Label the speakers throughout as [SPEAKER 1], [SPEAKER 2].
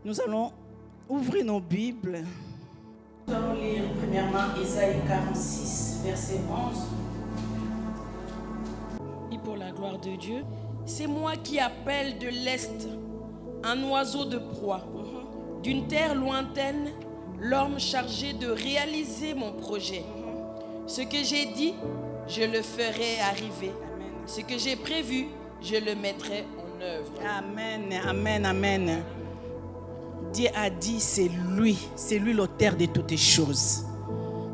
[SPEAKER 1] Nous allons ouvrir nos Bibles.
[SPEAKER 2] Nous allons lire premièrement Ésaïe 46, verset 11.
[SPEAKER 3] Et pour la gloire de Dieu, c'est moi qui appelle de l'Est un oiseau de proie, d'une terre lointaine, l'homme chargé de réaliser mon projet. Ce que j'ai dit, je le ferai arriver.
[SPEAKER 1] Amen.
[SPEAKER 3] Ce que j'ai prévu, je le mettrai en œuvre.
[SPEAKER 1] Amen, amen, amen. Dieu a dit, c'est lui l'auteur de toutes choses.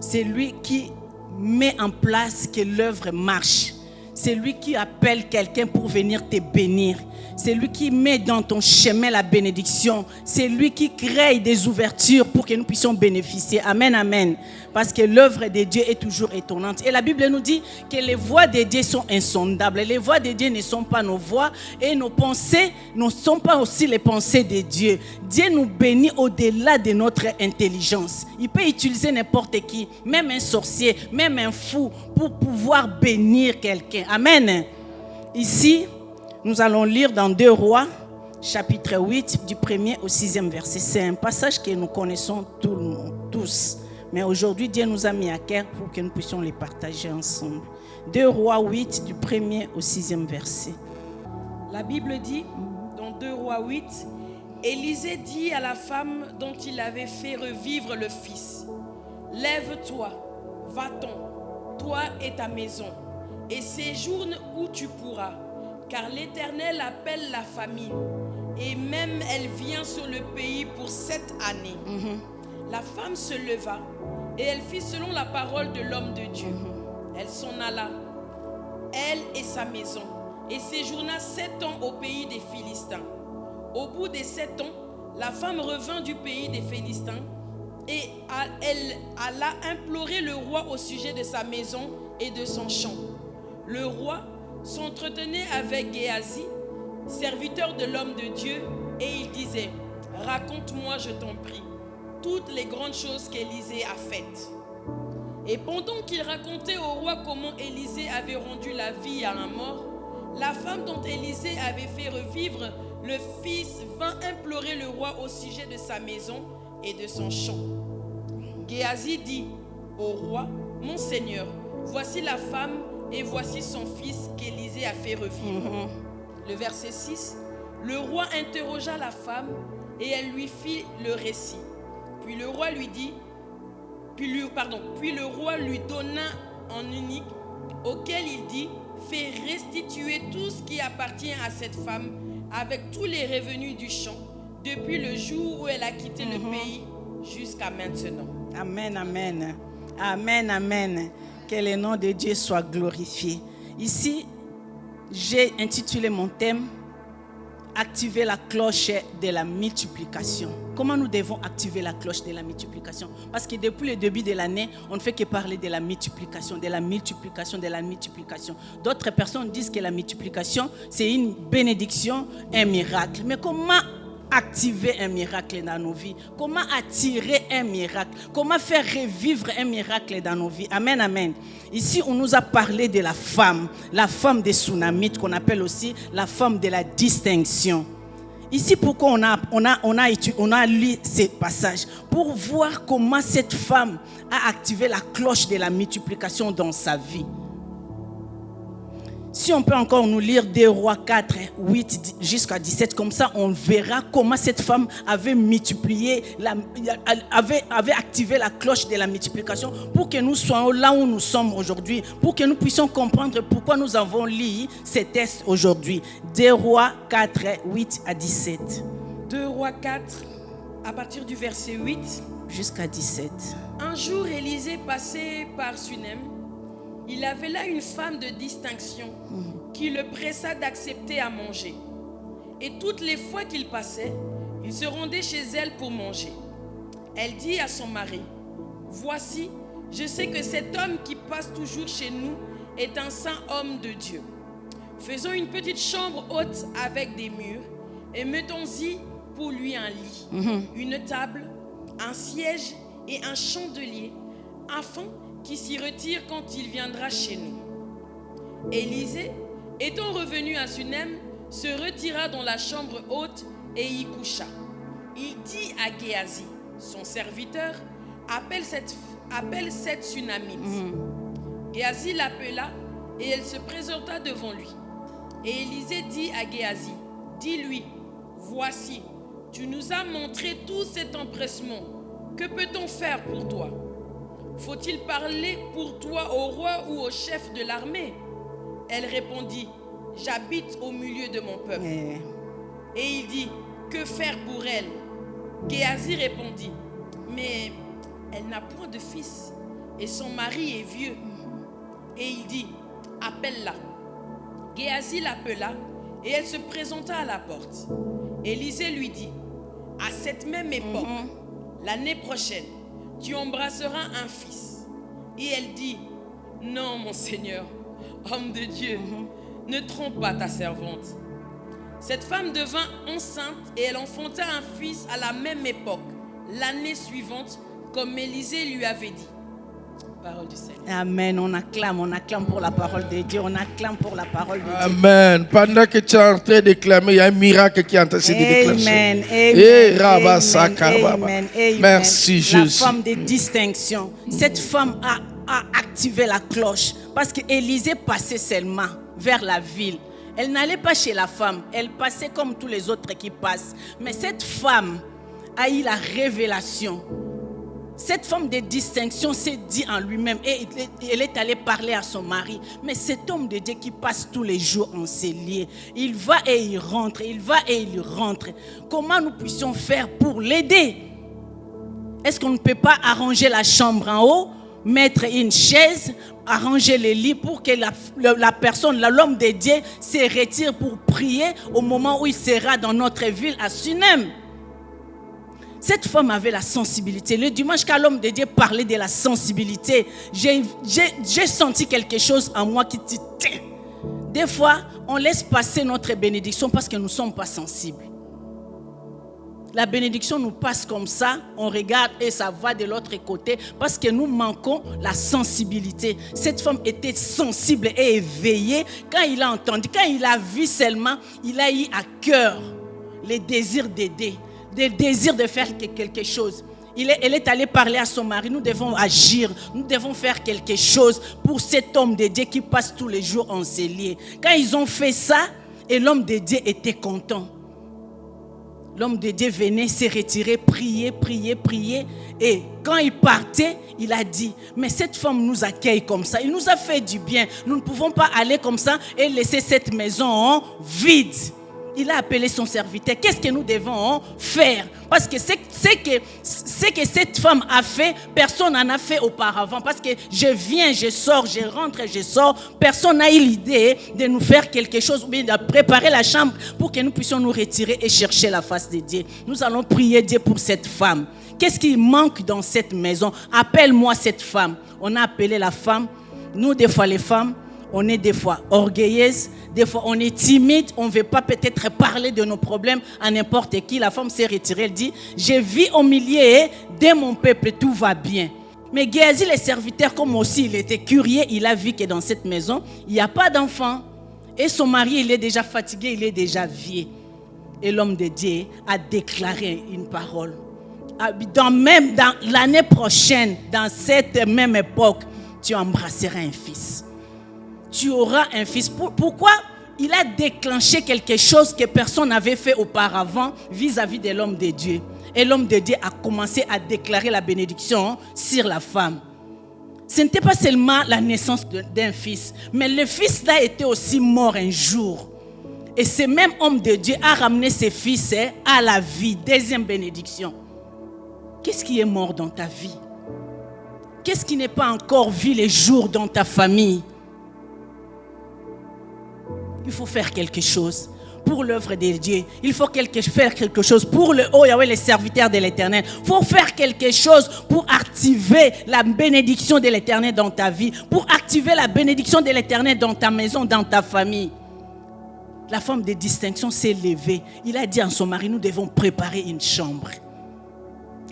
[SPEAKER 1] C'est lui qui met en place que l'œuvre marche. C'est lui qui appelle quelqu'un pour venir te bénir. C'est lui qui met dans ton chemin la bénédiction. C'est lui qui crée des ouvertures pour que nous puissions bénéficier. Amen, amen. Parce que l'œuvre de Dieu est toujours étonnante. Et la Bible nous dit que les voies de Dieu sont insondables. Les voies de Dieu ne sont pas nos voies et nos pensées ne sont pas aussi les pensées de Dieu. Dieu nous bénit au-delà de notre intelligence. Il peut utiliser n'importe qui, même un sorcier, même un fou, pour pouvoir bénir quelqu'un. Amen. Ici, nous allons lire dans 2 Rois, chapitre 8, du 1er au 6e verset. C'est un passage que nous connaissons tous. Mais aujourd'hui, Dieu nous a mis à cœur pour que nous puissions les partager ensemble. 2 Rois 8, du 1er au 6e verset.
[SPEAKER 3] La Bible dit, dans 2 Rois 8, Élisée dit à la femme dont il avait fait revivre le fils, « Lève-toi, va-t'en, toi et ta maison, et séjourne où tu pourras, car l'Éternel appelle la famine, et même elle vient sur le pays pour 7 années. La femme se leva, et elle fit selon la parole de l'homme de Dieu. Elle s'en alla, elle et sa maison, et séjourna 7 ans au pays des Philistins. Au bout des 7 ans, la femme revint du pays des Philistins, et elle alla implorer le roi au sujet de sa maison et de son champ. Le roi s'entretenait avec Géasi, serviteur de l'homme de Dieu, et il disait, « Raconte-moi, je t'en prie, toutes les grandes choses qu'Élisée a faites. » Et pendant qu'il racontait au roi comment Élisée avait rendu la vie à un mort, la femme dont Élisée avait fait revivre le fils vint implorer le roi au sujet de sa maison et de son champ. Géasi dit au roi, « Mon Seigneur, voici la femme et voici son fils qu'Élisée a fait revivre. » Le verset 6, le roi interrogea la femme et elle lui fit le récit. Puis le roi lui dit, puis le roi lui donna en unique, auquel il dit, fais restituer tout ce qui appartient à cette femme avec tous les revenus du champ depuis le jour où elle a quitté le pays jusqu'à maintenant.
[SPEAKER 1] Amen, amen. Amen, amen. Que le nom de Dieu soit glorifié. Ici, j'ai intitulé mon thème « Activer la cloche de la multiplication ». Comment nous devons activer la cloche de la multiplication? Parce que depuis le début de l'année, on ne fait que parler de la multiplication, de la multiplication, de la multiplication. D'autres personnes disent que la multiplication, c'est une bénédiction, un miracle. Mais comment activer un miracle dans nos vies? Comment attirer un miracle? Comment faire revivre un miracle dans nos vies? Amen, amen. Ici, on nous a parlé de la femme des Sunamites, qu'on appelle aussi la femme de la distinction. Ici, pourquoi on a lu ces passages? Pour voir comment cette femme a activé la cloche de la multiplication dans sa vie. Si on peut encore nous lire 2 Rois 4, 8 jusqu'à 17, comme ça on verra comment cette femme avait multiplié, avait activé la cloche de la multiplication pour que nous soyons là où nous sommes aujourd'hui, pour que nous puissions comprendre pourquoi nous avons lu ces textes aujourd'hui. 2 Rois 4, 8 à 17.
[SPEAKER 3] 2 Rois 4, à partir du verset 8
[SPEAKER 1] jusqu'à 17.
[SPEAKER 3] Un jour, Élisée passait par Sunem. Il avait là une femme de distinction qui le pressa d'accepter à manger. Et toutes les fois qu'il passait, il se rendait chez elle pour manger. Elle dit à son mari, « Voici, je sais que cet homme qui passe toujours chez nous est un saint homme de Dieu. Faisons une petite chambre haute avec des murs et mettons-y pour lui un lit, une table, un siège et un chandelier, afin qui s'y retire quand il viendra chez nous. » Élisée, étant revenu à Sunem, se retira dans la chambre haute et y coucha. il dit à Géasi, son serviteur, appelle cette Sunamite. Géasi l'appela et elle se présenta devant lui. Et Élisée dit à Géasi, dis-lui, voici, tu nous as montré tout cet empressement. Que peut-on faire pour toi? Faut-il parler pour toi au roi ou au chef de l'armée? Elle répondit, j'habite au milieu de mon peuple. Et il dit, que faire pour elle? Géasi répondit, mais elle n'a point de fils et son mari est vieux. Et il dit, appelle-la. Géasi l'appela et elle se présenta à la porte. Élisée lui dit, à cette même époque, l'année prochaine, tu embrasseras un fils. Et elle dit, non mon Seigneur, homme de Dieu, ne trompe pas ta servante. Cette femme devint enceinte et elle enfanta un fils à la même époque, l'année suivante, comme Élisée lui avait dit. Parole du Seigneur.
[SPEAKER 1] Amen. On acclame pour la parole de Dieu. On acclame pour la parole de Dieu.
[SPEAKER 4] Amen. Pendant que tu es en train de clamer, il y a un miracle qui est en train de se déclencher.
[SPEAKER 1] Amen. Amen.
[SPEAKER 4] Merci Jésus.
[SPEAKER 1] La femme de distinction. Cette femme a activé la cloche parce qu'Élisée passait seulement vers la ville. Elle n'allait pas chez la femme. Elle passait comme tous les autres qui passent. Mais cette femme a eu la révélation. Cette femme de distinction s'est dit en lui-même et elle est allée parler à son mari. Mais cet homme de Dieu qui passe tous les jours en ses lieux, il va et il rentre, il va et il rentre. Comment nous puissions faire pour l'aider? Est-ce qu'on ne peut pas arranger la chambre en haut, mettre une chaise, arranger les lits pour que la personne, l'homme de Dieu se retire pour prier au moment où il sera dans notre ville à Sunem? Cette femme avait la sensibilité. Le dimanche, quand l'homme de Dieu parlait de la sensibilité, j'ai senti quelque chose en moi qui dit, des fois, on laisse passer notre bénédiction parce que nous ne sommes pas sensibles. La bénédiction nous passe comme ça, on regarde et ça va de l'autre côté parce que nous manquons la sensibilité. Cette femme était sensible et éveillée quand il a entendu, quand il a vu seulement, il a eu à cœur le désir d'aider. Le désir de faire quelque chose. Elle est allée parler à son mari. Nous devons agir. Nous devons faire quelque chose pour cet homme de Dieu qui passe tous les jours en ses lieux. Quand ils ont fait ça, et l'homme de Dieu était content. L'homme de Dieu venait se retirer, prier. Et quand il partait, il a dit, mais cette femme nous accueille comme ça. Il nous a fait du bien. Nous ne pouvons pas aller comme ça et laisser cette maison vide. Il a appelé son serviteur. Qu'est-ce que nous devons faire? Parce que c'est que cette femme a fait, personne n'en a fait auparavant. Parce que je viens, je sors, je rentre, je sors. Personne n'a eu l'idée de nous faire quelque chose, ou bien de préparer la chambre pour que nous puissions nous retirer et chercher la face de Dieu. Nous allons prier Dieu pour cette femme. Qu'est-ce qui manque dans cette maison? Appelle-moi cette femme. On a appelé la femme. Nous, des fois, les femmes, on est des fois orgueilleuses, des fois on est timide, on ne veut pas peut-être parler de nos problèmes à n'importe qui. La femme s'est retirée, elle dit, je vis au milieu de mon peuple, tout va bien. Mais Géasi, le serviteur, comme aussi il était curieux, il a vu que dans cette maison, il n'y a pas d'enfant. Et son mari, il est déjà fatigué, il est déjà vieux. Et l'homme de Dieu a déclaré une parole. Dans l'année prochaine, dans cette même époque, tu embrasseras un fils. Tu auras un fils. Pourquoi? Il a déclenché quelque chose que personne n'avait fait auparavant vis-à-vis de l'homme de Dieu. Et l'homme de Dieu a commencé à déclarer la bénédiction sur la femme. Ce n'était pas seulement la naissance d'un fils, mais le fils là était aussi mort un jour. Et ce même homme de Dieu a ramené ses fils à la vie. Deuxième bénédiction. Qu'est-ce qui est mort dans ta vie? Qu'est-ce qui n'est pas encore vu les jours dans ta famille? Il faut faire quelque chose pour l'œuvre de Dieu. Il faut faire quelque chose pour les serviteurs de l'Éternel. Il faut faire quelque chose pour activer la bénédiction de l'Éternel dans ta vie, pour activer la bénédiction de l'Éternel dans ta maison, dans ta famille. La femme de distinction s'est levée. Il a dit à son mari, nous devons préparer une chambre.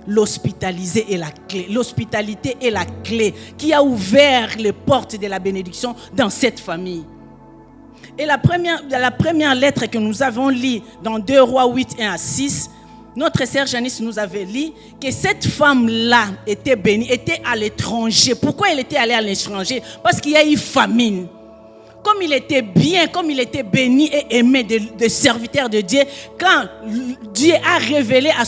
[SPEAKER 1] L'hospitalité est la clé. L'hospitalité est la clé qui a ouvert les portes de la bénédiction dans cette famille. Et la première lettre que nous avons lue dans 2 Rois 8, 1 à 6, Notre sœur Janice nous avait dit que cette femme-là était bénie, était à l'étranger. Pourquoi elle était allée à l'étranger? Parce qu'il y a eu famine. Comme il était bien, comme il était béni et aimé de serviteur de Dieu, quand Dieu a révélé à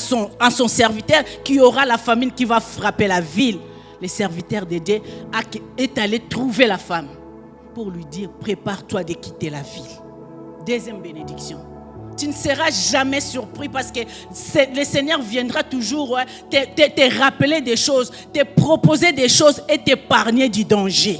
[SPEAKER 1] son serviteur qu'il y aura la famine qui va frapper la ville, le serviteur de Dieu est allé trouver la femme pour lui dire, prépare-toi de quitter la ville. Deuxième bénédiction. Tu ne seras jamais surpris parce que le Seigneur viendra toujours te rappeler des choses, te proposer des choses et t'épargner du danger.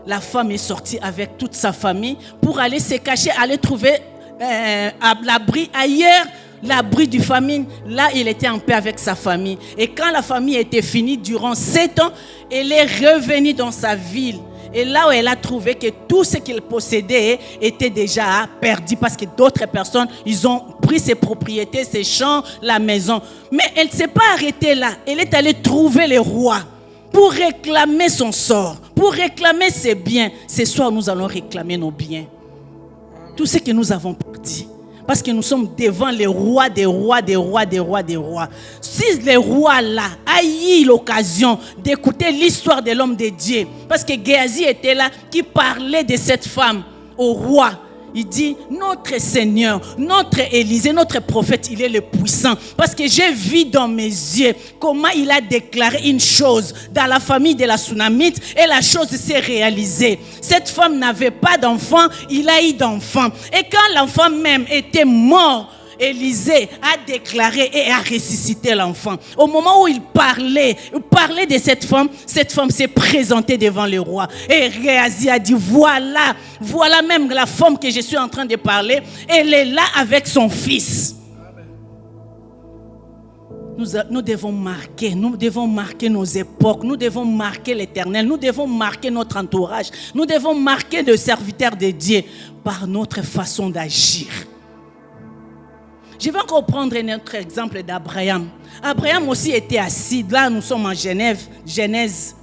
[SPEAKER 1] La femme est sortie avec toute sa famille pour aller se cacher, aller trouver l'abri ailleurs, l'abri du famine. Là, il était en paix avec sa famille. Et quand la famille était finie, durant 7 ans, elle est revenue dans sa ville. Et là où elle a trouvé que tout ce qu'il possédait était déjà perdu parce que d'autres personnes, ils ont pris ses propriétés, ses champs, la maison. Mais elle ne s'est pas arrêtée là. Elle est allée trouver le roi pour réclamer son sort, pour réclamer ses biens. Ce soir, nous allons réclamer nos biens. Tout ce que nous avons perdu. Parce que nous sommes devant les rois des rois, des rois, des rois, des rois. Si le roi là a eu l'occasion d'écouter l'histoire de l'homme de Dieu, parce que Géasi était là, qui parlait de cette femme au roi, il dit, notre Seigneur, notre Élisée, notre prophète, il est le puissant. Parce que j'ai vu dans mes yeux comment il a déclaré une chose dans la famille de la Sunamite et la chose s'est réalisée. Cette femme n'avait pas d'enfant, il a eu d'enfant. Et quand l'enfant même était mort, Élisée a déclaré et a ressuscité l'enfant. Au moment où il parlait de cette femme s'est présentée devant le roi. Et Géasi a dit, voilà même la femme que je suis en train de parler, elle est là avec son fils. Nous devons marquer nos époques, nous devons marquer l'Éternel, nous devons marquer notre entourage, nous devons marquer le serviteur de Dieu par notre façon d'agir. Je vais encore prendre un autre exemple d'Abraham. Abraham aussi était assis. Là, nous sommes en Genèse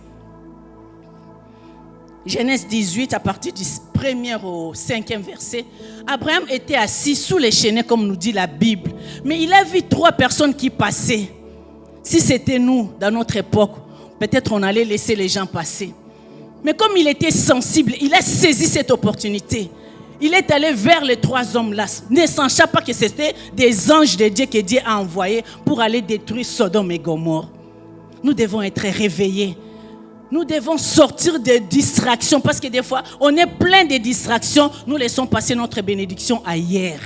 [SPEAKER 1] 18, à partir du 1er au 5e verset. Abraham était assis sous les chênaies, comme nous dit la Bible. Mais il a vu 3 personnes qui passaient. Si c'était nous, dans notre époque, peut-être on allait laisser les gens passer. Mais comme il était sensible, il a saisi cette opportunité. Il est allé vers les 3 hommes-là, ne sachant pas que c'était des anges de Dieu que Dieu a envoyés pour aller détruire Sodome et Gomorrhe. Nous devons être réveillés. Nous devons sortir des distractions parce que des fois, on est plein de distractions. Nous laissons passer notre bénédiction ailleurs.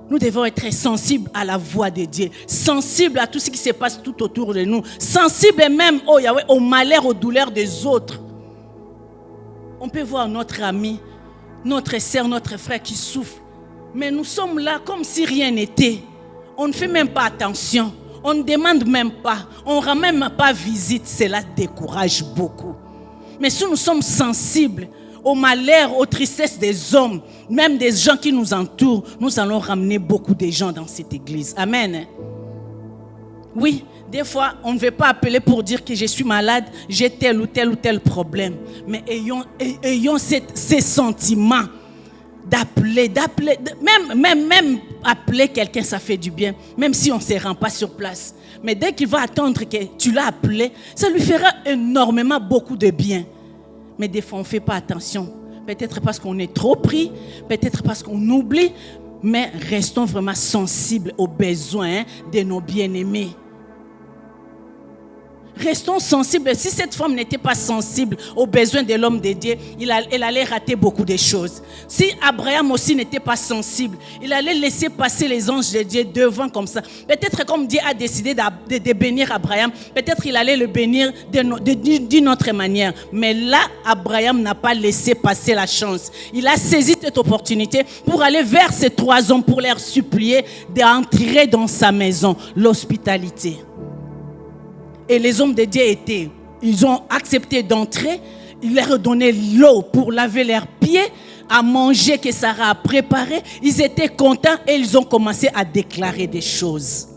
[SPEAKER 1] Nous devons être sensibles à la voix de Dieu, sensibles à tout ce qui se passe tout autour de nous, sensibles même au malheur, aux douleurs des autres. On peut voir notre ami, notre sœur, notre frère qui souffre. Mais nous sommes là comme si rien n'était. On ne fait même pas attention. On ne demande même pas. On ne rend même pas visite. Cela décourage beaucoup. Mais si nous sommes sensibles au malheur, aux tristesses des hommes, même des gens qui nous entourent, nous allons ramener beaucoup de gens dans cette église. Amen. Oui. Des fois, on ne veut pas appeler pour dire que je suis malade, j'ai tel ou tel problème. Mais ayons ces sentiments d'appeler, même appeler quelqu'un, ça fait du bien, même si on ne se rend pas sur place. Mais dès qu'il va attendre que tu l'as appelé, ça lui fera énormément beaucoup de bien. Mais des fois, on ne fait pas attention. Peut-être parce qu'on est trop pris, peut-être parce qu'on oublie, mais restons vraiment sensibles aux besoins de nos bien-aimés. Restons sensibles. Si cette femme n'était pas sensible aux besoins de l'homme de Dieu, elle allait rater beaucoup de choses. Si Abraham aussi n'était pas sensible, il allait laisser passer les anges de Dieu devant comme ça. Peut-être comme Dieu a décidé de bénir Abraham, peut-être il allait le bénir d'une autre manière. Mais là, Abraham n'a pas laissé passer la chance. Il a saisi cette opportunité pour aller vers ces 3 hommes, pour leur supplier d'entrer dans sa maison, l'hospitalité. Et les hommes de Dieu ils ont accepté d'entrer. Il leur donnait l'eau pour laver leurs pieds, à manger que Sarah a préparé. Ils étaient contents et ils ont commencé à déclarer des choses.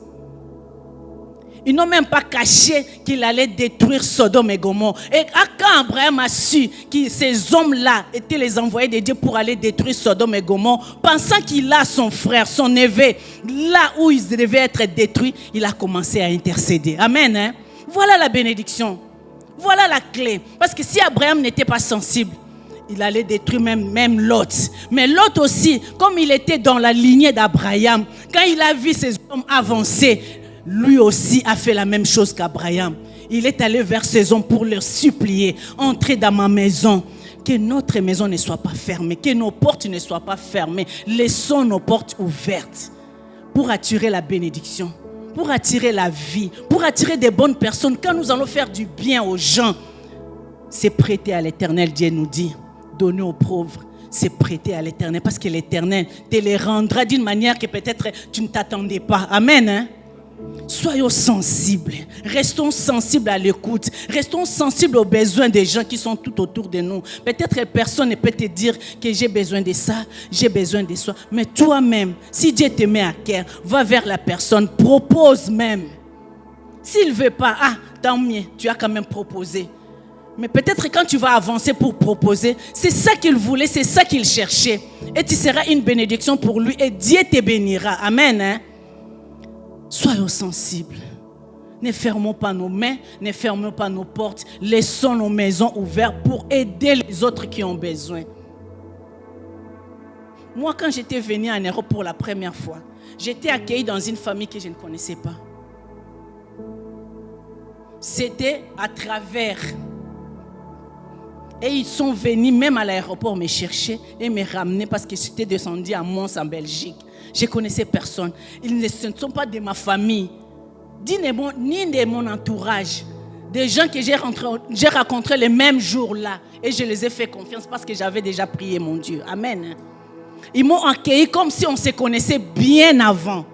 [SPEAKER 1] Ils n'ont même pas caché qu'il allait détruire Sodome et Gomorrhe. Et quand Abraham a su que ces hommes-là étaient les envoyés de Dieu pour aller détruire Sodome et Gomorrhe, pensant qu'il a son frère, son neveu, là où ils devaient être détruits, il a commencé à intercéder. Amen. Hein? Voilà la bénédiction. Voilà la clé. Parce que si Abraham n'était pas sensible, il allait détruire même Lot. Mais Lot aussi, comme il était dans la lignée d'Abraham, quand il a vu ces hommes avancer, lui aussi a fait la même chose qu'Abraham. Il est allé vers ces hommes pour leur supplier, entrez dans ma maison. Que notre maison ne soit pas fermée, que nos portes ne soient pas fermées. Laissons nos portes ouvertes pour attirer la bénédiction, pour attirer la vie, pour attirer des bonnes personnes. Quand nous allons faire du bien aux gens, c'est prêter à l'Éternel, Dieu nous dit. Donner aux pauvres, c'est prêter à l'Éternel, parce que l'Éternel te les rendra d'une manière que peut-être tu ne t'attendais pas. Amen. Hein? Soyons sensibles, restons sensibles à l'écoute, restons sensibles aux besoins des gens qui sont tout autour de nous. Peut-être personne ne peut te dire que j'ai besoin de ça, j'ai besoin de ça, mais toi-même, si Dieu te met à cœur, va vers la personne, propose même. S'il ne veut pas, tant mieux, tu as quand même proposé. Mais peut-être quand tu vas avancer pour proposer, c'est ça qu'il voulait, c'est ça qu'il cherchait. Et tu seras une bénédiction pour lui et Dieu te bénira. Amen. Hein? Soyons sensibles. Ne fermons pas nos mains, ne fermons pas nos portes. Laissons nos maisons ouvertes pour aider les autres qui ont besoin. Moi, quand j'étais venue en Europe pour la première fois, j'étais accueillie dans une famille que je ne connaissais pas. C'était à travers. Et ils sont venus même à l'aéroport me chercher et me ramener parce que j'étais descendu à Mons en Belgique. Je ne connaissais personne. Ils ne sont pas de ma famille, ni de mon entourage. Des gens que j'ai rencontrés le même jour-là. Et je les ai fait confiance parce que j'avais déjà prié mon Dieu. Amen. Ils m'ont accueilli comme si on se connaissait bien avant.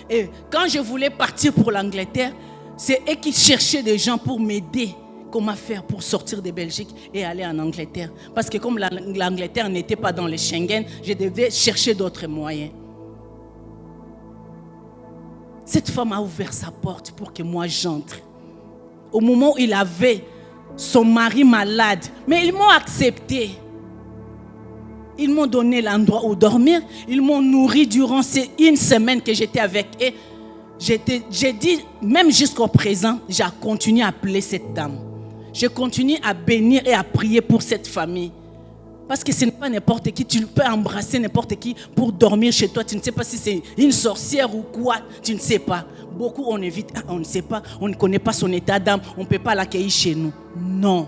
[SPEAKER 1] Et quand je voulais partir pour l'Angleterre, c'est eux qui cherchaient des gens pour m'aider. Comment faire pour sortir de Belgique et aller en Angleterre. Parce que comme l'Angleterre n'était pas dans le Schengen, je devais chercher d'autres moyens. Cette femme a ouvert sa porte pour que moi j'entre. Au moment où il avait son mari malade, mais ils m'ont accepté. Ils m'ont donné l'endroit où dormir. Ils m'ont nourri durant ces une semaine que j'étais avec eux. J'ai dit, même jusqu'au présent, j'ai continué à appeler cette dame. Je continue à bénir et à prier pour cette famille. Parce que ce n'est pas n'importe qui. Tu peux embrasser n'importe qui pour dormir chez toi. Tu ne sais pas si c'est une sorcière ou quoi. Tu ne sais pas. Beaucoup, on évite. On ne sait pas. On ne connaît pas son état d'âme. On ne peut pas l'accueillir chez nous. Non.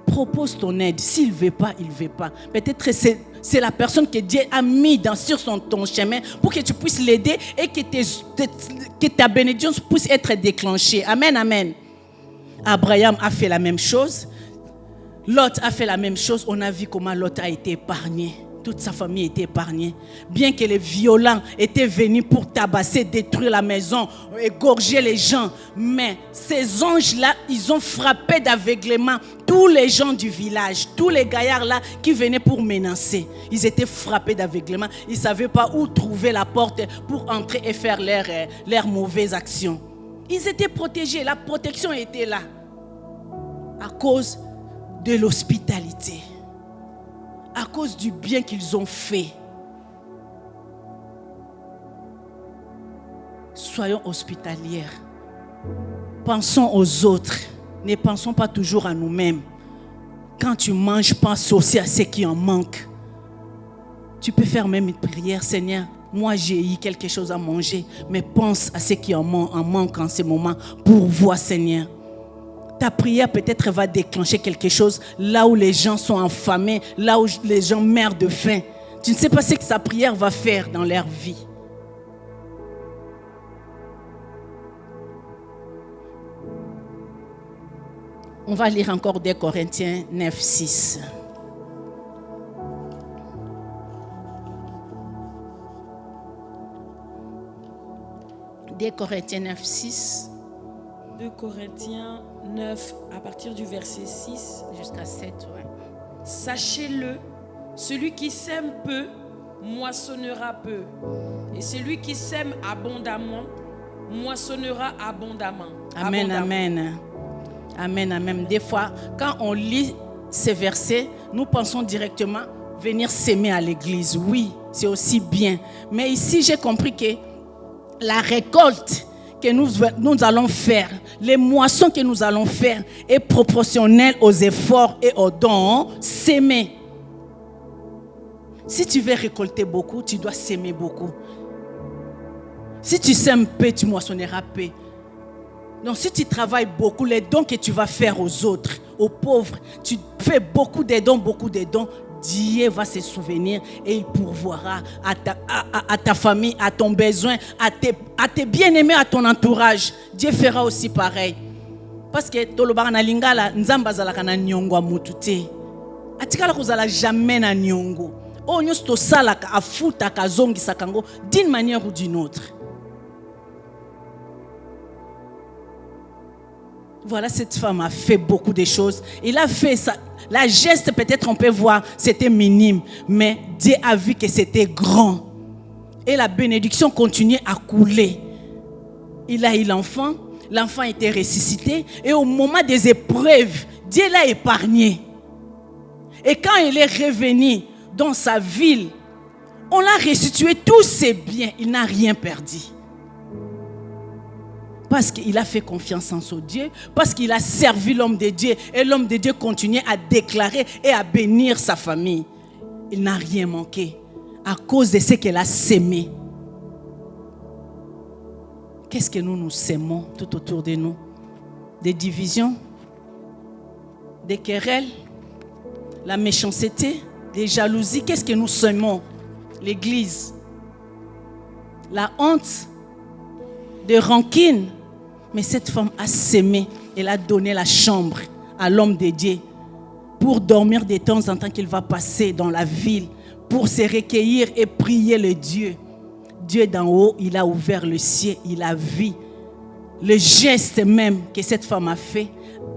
[SPEAKER 1] Propose ton aide. S'il ne veut pas, il ne veut pas. Peut-être c'est la personne que Dieu a mis sur ton chemin pour que tu puisses l'aider et que ta bénédiction puisse être déclenchée. Amen, amen. Abraham a fait la même chose. Lot a fait la même chose. On a vu comment Lot a été épargné. Toute sa famille était épargnée. Bien que les violents étaient venus pour tabasser, détruire la maison, égorger les gens. Mais ces anges-là, ils ont frappé d'aveuglement tous les gens du village, tous les gaillards-là qui venaient pour menacer. Ils étaient frappés d'aveuglement. Ils ne savaient pas où trouver la porte pour entrer et faire leurs mauvaises actions. Ils étaient protégés. La protection était là. À cause de l'hospitalité. À cause du bien qu'ils ont fait. Soyons hospitalières. Pensons aux autres. Ne pensons pas toujours à nous-mêmes. Quand tu manges, pense aussi à ceux qui en manquent. Tu peux faire même une prière, Seigneur. Moi, j'ai eu quelque chose à manger, mais pense à ceux qui en manquent en ce moment. Pourvois, Seigneur. Ta prière peut-être va déclencher quelque chose là où les gens sont affamés, là où les gens meurent de faim. Tu ne sais pas ce que sa prière va faire dans leur vie. On va lire encore 2 Corinthiens 9, 6. Deux Corinthiens 9, 6.
[SPEAKER 3] 2 Corinthiens 9, à partir du verset 6
[SPEAKER 1] jusqu'à 7. Ouais.
[SPEAKER 3] Sachez-le, celui qui sème peu moissonnera peu. Et celui qui sème abondamment, moissonnera abondamment.
[SPEAKER 1] Amen, amen. Amen, amen. Des fois, quand on lit ces versets, nous pensons directement venir s'aimer à l'église. Oui, c'est aussi bien. Mais ici, j'ai compris que la récolte que nous allons faire, les moissons que nous allons faire est proportionnelle aux efforts et aux dons s'aimer. Si tu veux récolter beaucoup, tu dois s'aimer beaucoup. Si tu sèmes peu, tu moissonneras peu. Donc si tu travailles beaucoup, les dons que tu vas faire aux autres, aux pauvres, tu fais beaucoup de dons, Dieu va se souvenir et il pourvoira à ta famille, à ton besoin, à tes bien-aimés, à ton entourage. Dieu fera aussi pareil. Parce que tolobaka na lingala nzamba zalaka na nyongo mutu te. Atikala kozala jamais na nyongo. O nyos to salaka afuta kazongisa kango d'une manière ou d'une autre. Voilà, cette femme a fait beaucoup de choses. Il a fait ça. La geste, peut-être on peut voir, c'était minime. Mais Dieu a vu que c'était grand. Et la bénédiction continuait à couler. Il a eu l'enfant. L'enfant était ressuscité. Et au moment des épreuves, Dieu l'a épargné. Et quand il est revenu dans sa ville, on l'a restitué tous ses biens. Il n'a rien perdu. Parce qu'il a fait confiance en son Dieu, parce qu'il a servi l'homme de Dieu, et l'homme de Dieu continuait à déclarer et à bénir sa famille. Il n'a rien manqué à cause de ce qu'elle a sémé. Qu'est-ce que nous sémons tout autour de nous? Des divisions, des querelles, la méchanceté, des jalousies. Qu'est-ce que nous sémons? L'église, la honte, des rancune. Mais cette femme a sémé. Elle a donné la chambre à l'homme de Dieu pour dormir de temps en temps qu'il va passer dans la ville, pour se recueillir et prier le Dieu. Dieu d'en haut, il a ouvert le ciel, il a vu. Le geste même que cette femme a fait,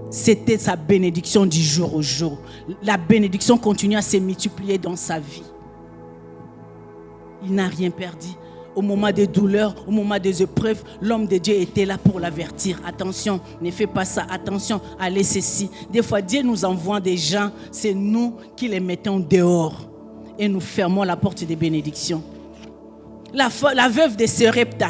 [SPEAKER 1] c'était sa bénédiction du jour au jour. La bénédiction continue à se multiplier dans sa vie. Il n'a rien perdu. Au moment des douleurs, au moment des épreuves, l'homme de Dieu était là pour l'avertir. Attention, ne fais pas ça. Attention, allez ceci. Des fois, Dieu nous envoie des gens, c'est nous qui les mettons dehors. Et nous fermons la porte des bénédictions. La veuve de Sarepta,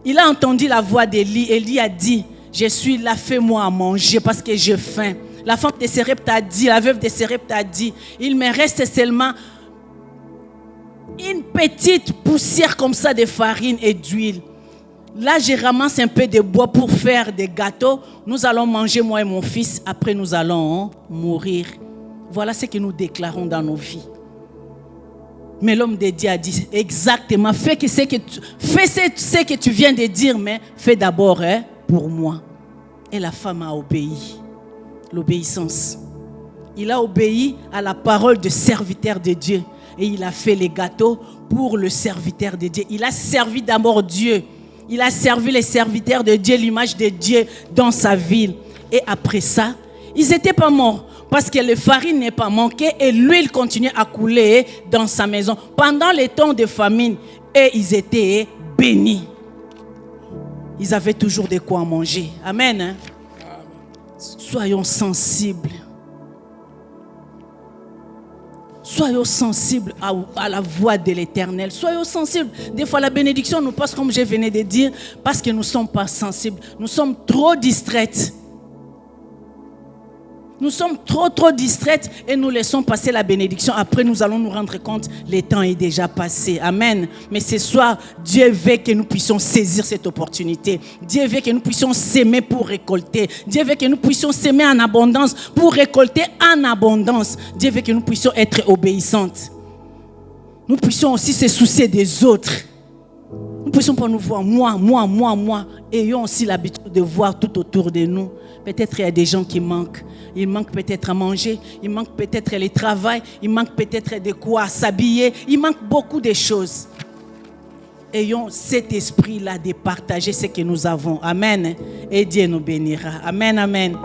[SPEAKER 1] il a entendu la voix d'Élie. Élie a dit, je suis là, fais-moi à manger parce que j'ai faim. La femme de Sarepta a dit, la veuve de Sarepta a dit, il me reste seulement une petite poussière comme ça de farine et d'huile. Là, je ramasse un peu de bois pour faire des gâteaux. Nous allons manger, moi et mon fils. Après, nous allons mourir. Voilà ce que nous déclarons dans nos vies. Mais l'homme de Dieu a dit exactement, fais ce que tu viens de dire, mais fais d'abord pour moi. Et la femme a obéi. L'obéissance. Il a obéi à la parole de serviteur de Dieu. Et il a fait les gâteaux pour le serviteur de Dieu. Il a servi d'abord Dieu. Il a servi les serviteurs de Dieu, l'image de Dieu dans sa ville. Et après ça, ils n'étaient pas morts. Parce que la farine n'est pas manquée et l'huile continuait à couler dans sa maison. Pendant les temps de famine, et ils étaient bénis. Ils avaient toujours de quoi manger. Amen. Amen. Soyons sensibles. Soyons sensibles à la voix de l'Éternel. Soyons sensibles. Des fois, la bénédiction nous passe comme je venais de dire, parce que nous ne sommes pas sensibles. Nous sommes trop distraites. Nous sommes trop distraites et nous laissons passer la bénédiction. Après, nous allons nous rendre compte, le temps est déjà passé. Amen. Mais ce soir, Dieu veut que nous puissions saisir cette opportunité. Dieu veut que nous puissions s'aimer pour récolter. Dieu veut que nous puissions s'aimer en abondance pour récolter en abondance. Dieu veut que nous puissions être obéissantes. Nous puissions aussi se soucier des autres. Nous ne puissions pas nous voir moi. Ayons aussi l'habitude de voir tout autour de nous. Peut-être il y a des gens qui manquent. Il manque peut-être à manger, il manque peut-être le travail, il manque peut-être de quoi s'habiller, il manque beaucoup de choses. Ayons cet esprit-là de partager ce que nous avons. Amen. Et Dieu nous bénira. Amen, amen.